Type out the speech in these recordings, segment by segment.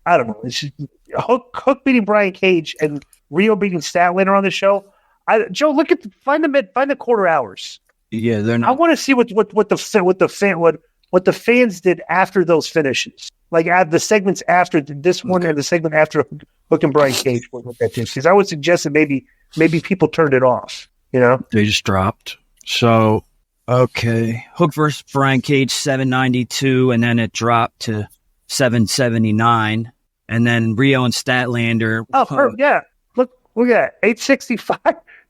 I don't know. It's just, Hook beating Brian Cage and Rio beating Statlander on the show. Joe, find the quarter hours. Yeah, they're not. I want to see what the fans did after those finishes, like the segments after this one and the segment after Hook and Brian Cage. Because I would suggest that maybe people turned it off. They just dropped. So okay, Hook versus Brian Cage 792, and then it dropped to 779, and then Rio and Statlander. Yeah. Look at that, 865.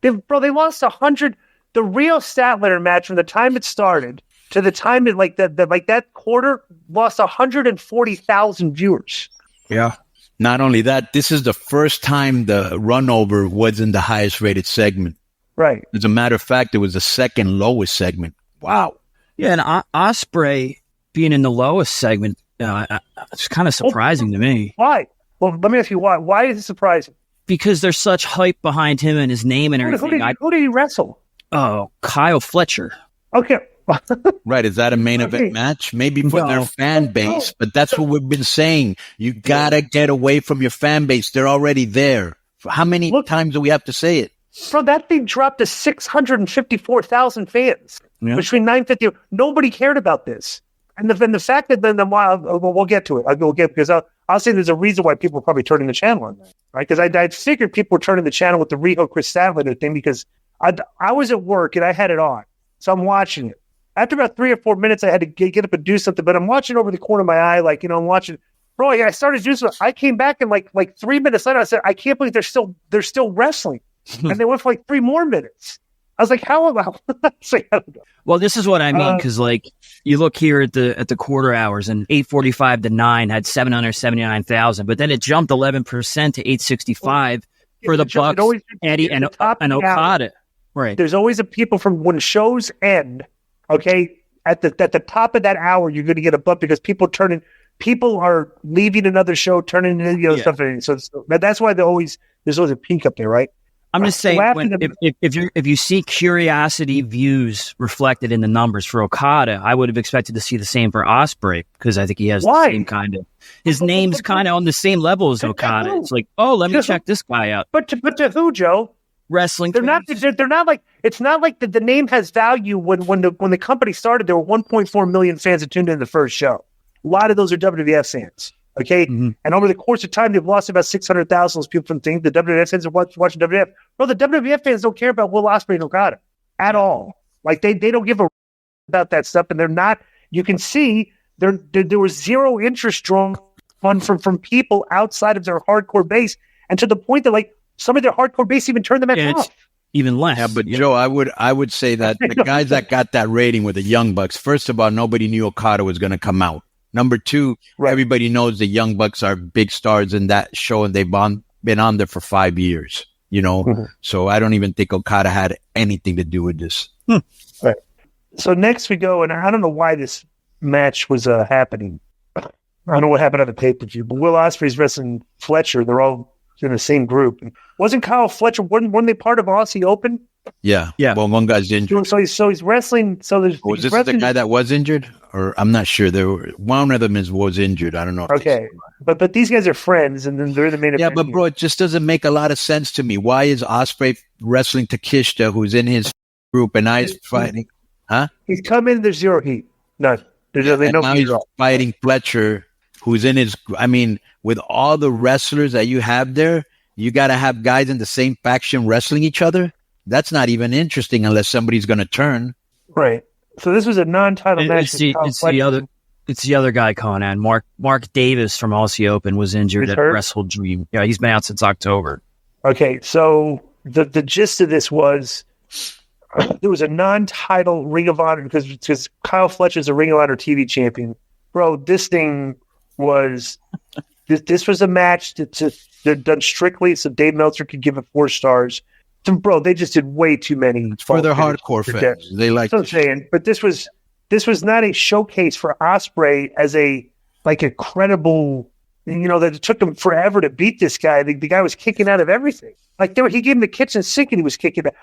They lost 100. The Rio Statlander match from the time it started to the time it that quarter lost 140,000 viewers. Yeah. Not only that, this is the first time the run over wasn't the highest rated segment. Right. As a matter of fact, it was the second lowest segment. Wow. Yeah, and Ospreay being in the lowest segment, it's kind of surprising to me. Why? Well, let me ask you why. Why is it surprising? Because there's such hype behind him and his name and everything. Who did he wrestle? Oh, Kyle Fletcher. Okay. Right. Is that a main event match? Maybe for their fan base, but that's what we've been saying. You got to get away from your fan base. They're already there. How many times do we have to say it? Bro, that thing dropped to 654,000 fans between 950. Nobody cared about this. And the fact that we'll get to it. Because I'll say there's a reason why people are probably turning the channel on that, right? Because I figured people were turning the channel with the Riho Chris Statlander thing because I was at work and I had it on. So I'm watching it. After about 3 or 4 minutes, I had to get up and do something, but I'm watching over the corner of my eye, I'm watching. Bro, I started doing something. I came back and like 3 minutes later, I said, I can't believe they're still wrestling. And they went for 3 more minutes. I was like, how about? I don't know. Well, this is what I mean, because you look here at the quarter hours, and 8:45 to 9 had 779,000, but then it jumped 11% to 865 for the Bucks, Eddie, and Okada. Right. There's always a people from when shows end. Okay, at the top of that hour, you're going to get a bump because people are leaving another show, turning stuff. So that's why there's always a peak up there, right? I'm just saying, if you see curiosity views reflected in the numbers for Okada, I would have expected to see the same for Ospreay because I think he has the same kind of. His name's kind of on the same level as Okada. It's like, let me check this guy out. But to who, Joe? Wrestling. They're not like. It's not like the name has value. When the company started, there were 1.4 million fans that tuned in the first show. A lot of those are WWF fans. Okay, and over the course of time, they've lost about 600,000 of those people from things. The WWF fans are watching WWF. Bro, the WWF fans don't care about Will Ospreay and Okada at all. Like they don't give a about that stuff, and they're not. You can see there was zero interest drawn from people outside of their hardcore base, and to the point that some of their hardcore base even turned the match off. Even less. Yeah, but Joe, I would say that the guys that got that rating were the Young Bucks. First of all, nobody knew Okada was going to come out. Number two, everybody knows the Young Bucks are big stars in that show, and they've been on there for 5 years, So I don't even think Okada had anything to do with this. Right. So next we go, and I don't know why this match was happening. I don't know what happened on the pay-per-view, but Will Ospreay's wrestling Fletcher. They're all in the same group. And wasn't Kyle Fletcher, weren't they part of Aussie Open? Yeah. Well, one guy's injured. So he's wrestling. Was this the guy that was injured? Or I'm not sure. One of them was injured. I don't know. Okay. But these guys are friends, and then they're the main event. Yeah, but bro, it just doesn't make a lot of sense to me. Why is Ospreay wrestling Takeshita, who's in his group, and now he's fighting? Huh? He's come in, there's zero heat. None. Now he's fighting Fletcher, who's in his. I mean, with all the wrestlers that you have there, you got to have guys in the same faction wrestling each other. That's not even interesting unless somebody's going to turn. Right. So this was a non-title match. It's the other guy, Conan. Mark Davis from Aussie Open was injured at Wrestle Dream. Yeah, he's been out since October. Okay, so the gist of this was there was a non-title Ring of Honor because Kyle Fletcher's a Ring of Honor TV champion. Bro, this thing was this was a match that's done strictly so Dave Meltzer could give it 4 stars. So, bro, they just did way too many for their hardcore fans. They like. That's what I'm saying, but this was not a showcase for Ospreay as a credible. That it took him forever to beat this guy. The guy was kicking out of everything. He gave him the kitchen sink and he was kicking back.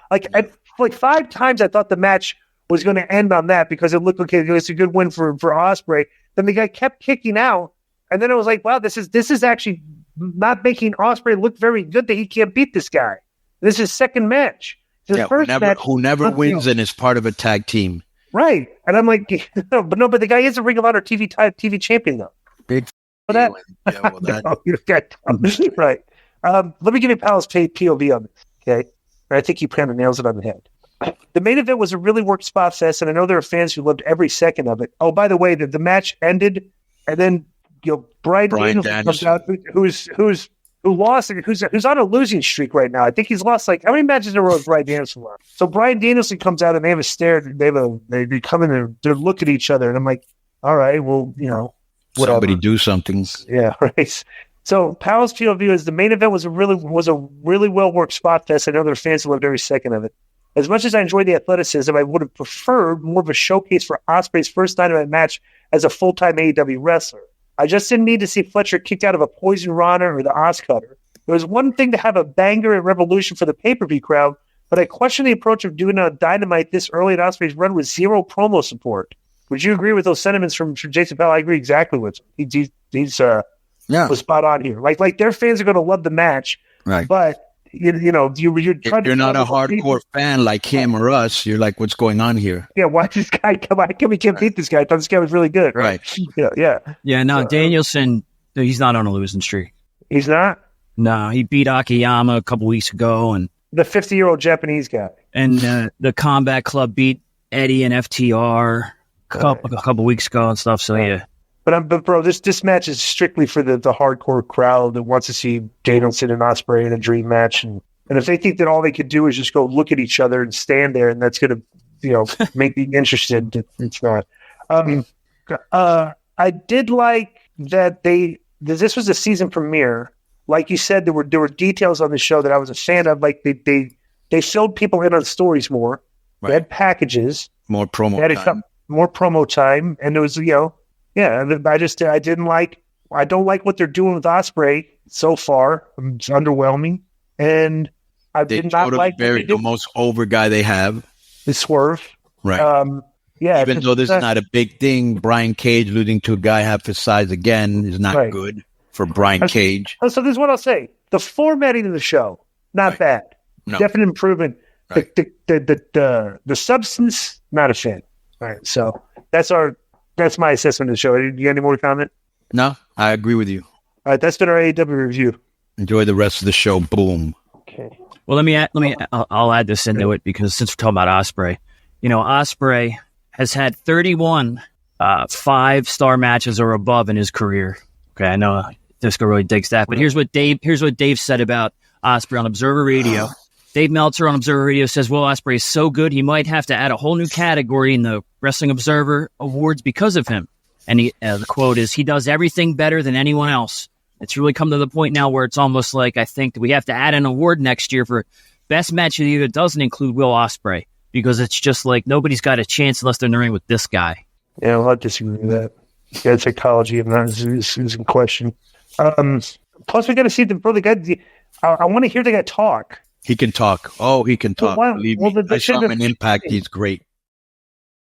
5 times I thought the match was going to end on that because it looked okay. It's a good win for Ospreay. Then the guy kept kicking out, And then I was like, wow, this is actually not making Ospreay look very good that he can't beat this guy. This is his second match. His first match, who never wins and is part of a tag team. Right. And I'm like, but the guy is a Ring of Honor TV champion, though. Big for that. Yeah, well, that. Right. Let me give you Pal's POV on this, okay? I think he kind of nails it on the head. The main event was a really worked spot fest, and I know there are fans who loved every second of it. Oh, by the way, the match ended, and then Bryan Danielson comes out, who lost, who's on a losing streak right now. I think he's lost how many matches in a row has Bryan Danielson lost? So Bryan Danielson comes out and they have a stare. They come in and they look at each other, and I'm like, all right, well, whatever. Somebody do something. Yeah, right. So Powell's POV is the main event was a really well worked spot fest. I know there are fans who loved every second of it. As much as I enjoyed the athleticism, I would have preferred more of a showcase for Ospreay's first Dynamite match as a full-time AEW wrestler. I just didn't need to see Fletcher kicked out of a Poison Rana or the Oscutter. It was one thing to have a banger at Revolution for the pay-per-view crowd, but I question the approach of doing a Dynamite this early in Ospreay's run with zero promo support. Would you agree with those sentiments from Jason Powell? I agree exactly with him. He's was spot on here. Like their fans are going to love the match, right? But you're not a hardcore fan like him or us. You're like, what's going on here? Yeah, why this guy come on? We can't beat this guy. I thought this guy was really good, right? Yeah. No, Danielson, he's not on a losing streak. He's not. No, he beat Akiyama a couple weeks ago, and the 50-year-old Japanese guy, and the Combat Club beat Eddie and FTR a couple weeks ago and stuff. So yeah. But bro, this match is strictly for the hardcore crowd that wants to see Danielson and Ospreay in a dream match, and if they think that all they could do is just go look at each other and stand there, and that's going to make me interested, it's not. I did like that this was a season premiere. Like you said, there were details on the show that I was a fan of. Like they filled people in on stories more. Right. They had packages, more promo time. More promo time, and it was Yeah, I don't like what they're doing with Ospreay so far. It's underwhelming, and they did not like the most over guy they have. The Swerve, right? Even though this is not a big thing, Brian Cage losing to a guy half his size again is not good for Brian Cage. So this is what I'll say: the formatting of the show, not bad, definite improvement. Right. The substance, not a fan. All right, so that's my assessment of the show. You got any more to comment? No, I agree with you. All right, that's been our AEW review. Enjoy the rest of the show. Boom. Okay. Well, I'll add this into it because since we're talking about Ospreay, Ospreay has had 31 5-star matches or above in his career. Okay, I know Disco really digs that, but here's what Dave said about Ospreay on Observer Radio. Dave Meltzer on Observer Radio says, Will Ospreay is so good, he might have to add a whole new category in the Wrestling Observer Awards because of him. And the quote is, he does everything better than anyone else. It's really come to the point now where it's almost like I think that we have to add an award next year for best match of the year that doesn't include Will Ospreay, because it's just like nobody's got a chance unless they're in the ring with this guy. Yeah, well, I disagree with that. Yeah, psychology of that is in question. Plus, we got to see the guy. I want to hear the guy talk. He can talk. Oh, he can talk. Well, Believe me. I saw him in Impact. He's great.